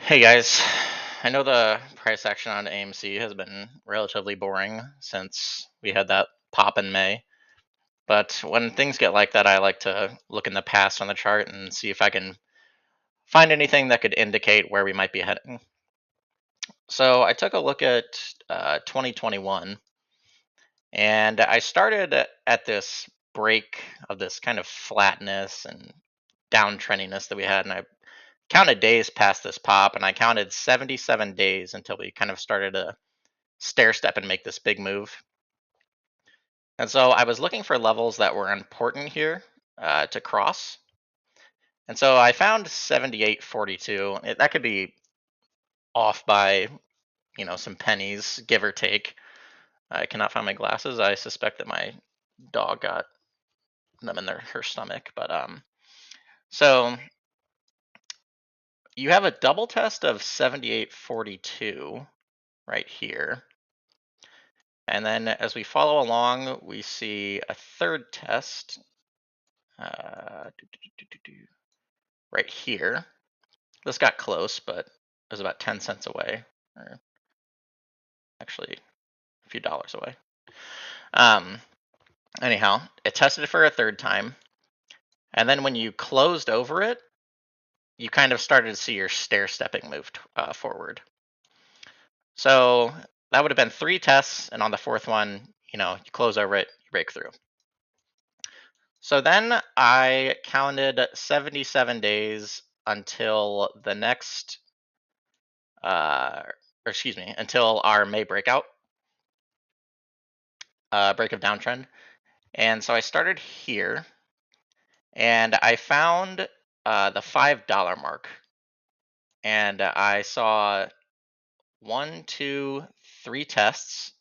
Hey guys, I know the price action on AMC has been relatively boring since we had that pop in May. But when things get like that, I like to look in the past on the chart and see if I can find anything that could indicate where we might be heading. So I took a look at 2021, and I started at this break of this kind of flatness and downtrendiness that we had, and I counted days past this pop, and I counted 77 days until we kind of started to stair step and make this big move. And so I was looking for levels that were important here to cross. And so I found 78.42. That could be off by, some pennies, give or take. I cannot find my glasses. I suspect that my dog got them in her stomach. But so you have a double test of 78.42 right here. And then as we follow along, we see a third test right here. This got close, but it was about 10 cents away, or actually a few dollars away. Um, Anyhow, it tested it for a third time. And then when you closed over it, you kind of started to see your stair stepping move forward. So that would have been three tests. And on the fourth one, you close over it, you break through. So then I counted 77 days until the next, or excuse me, until our May breakout, break of downtrend. And so I started here, and I found the $5 mark, and I saw one, two, three tests.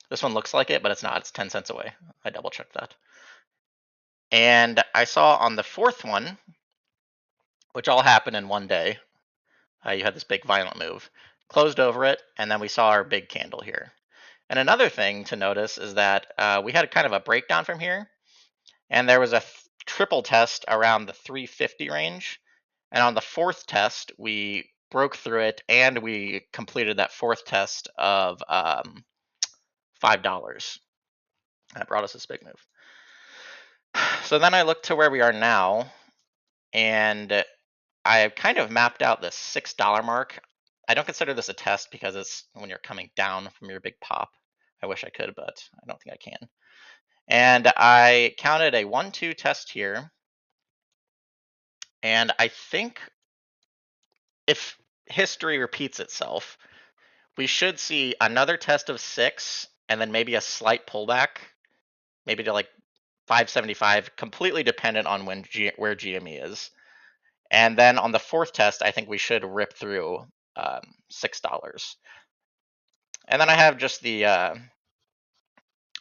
This one looks like it, but it's not. It's 10 cents away. I double checked that. And I saw on the fourth one, which all happened in one day, you had this big violent move, closed over it, and then we saw our big candle here. And another thing to notice is that we had kind of a breakdown from here, and there was a triple test around the 350 range. And on the fourth test, we broke through it, and we completed that fourth test of $5. That brought us this big move. So then I looked to where we are now, and I kind of mapped out the $6 mark. I don't consider this a test because it's when you're coming down from your big pop. I wish I could, but I don't think I can. And I counted a 1-2 test here. And I think if history repeats itself, we should see another test of 6 and then maybe a slight pullback, maybe to like 575, completely dependent on where GME is. And then on the fourth test, I think we should rip through $6. And then I have just the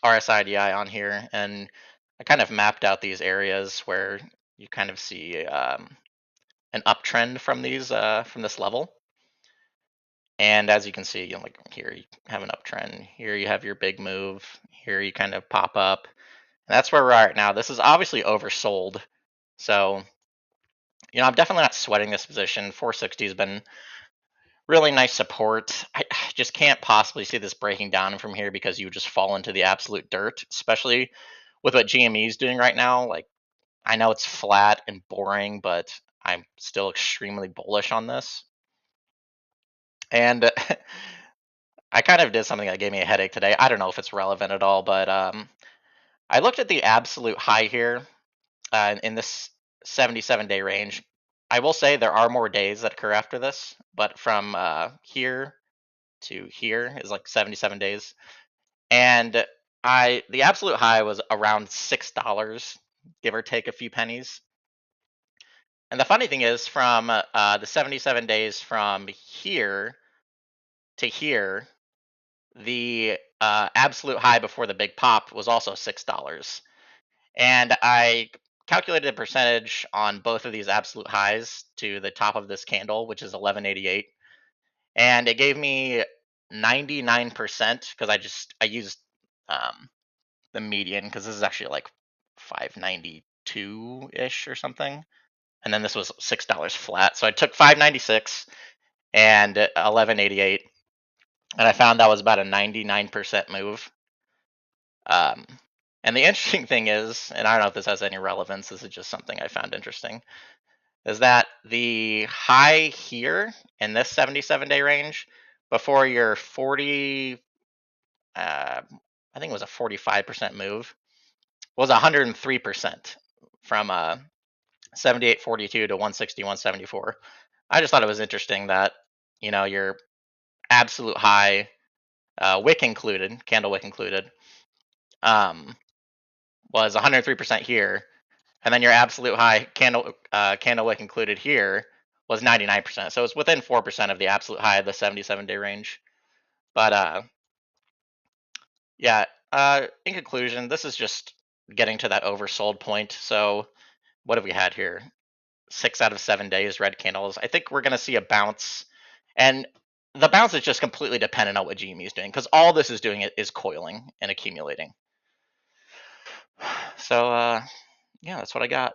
RSIDI on here, and I kind of mapped out these areas where you kind of see an uptrend from this level. And as you can see, like here you have an uptrend. Here you have your big move. Here you kind of pop up. And that's where we're at now. This is obviously oversold. So, I'm definitely not sweating this position. 460 has been really nice support. I just can't possibly see this breaking down from here because you would just fall into the absolute dirt, especially with what GME is doing right now. Like, I know it's flat and boring, but I'm still extremely bullish on this. And I kind of did something that gave me a headache today. I don't know if it's relevant at all, but I looked at the absolute high here in this 77-day range. I will say there are more days that occur after this, but from here to here is like 77 days. And the absolute high was around $6, give or take a few pennies. And the funny thing is, from the 77 days from here to here, the absolute high before the big pop was also $6. And I calculated a percentage on both of these absolute highs to the top of this candle, which is 1188. And it gave me 99% because I used the median because this is actually like 592 ish or something. And then this was $6 flat. So I took 596 and 1188, and I found that was about a 99% move. Um, and the interesting thing is, and I don't know if this has any relevance, this is just something I found interesting, is that the high here in this 77-day range before your 40, I think it was a 45% move, was 103% from 78.42 to 160.174. I just thought it was interesting that your absolute high, wick included, candle wick included, um, was 103% here, and then your absolute high candle wick included here was 99%. So it's within 4% of the absolute high of the 77-day range. But yeah, in conclusion, this is just getting to that oversold point. So what have we had here? 6 out of 7 days, red candles. I think we're going to see a bounce, and the bounce is just completely dependent on what GME is doing, because all this is doing is coiling and accumulating. So yeah, that's what I got.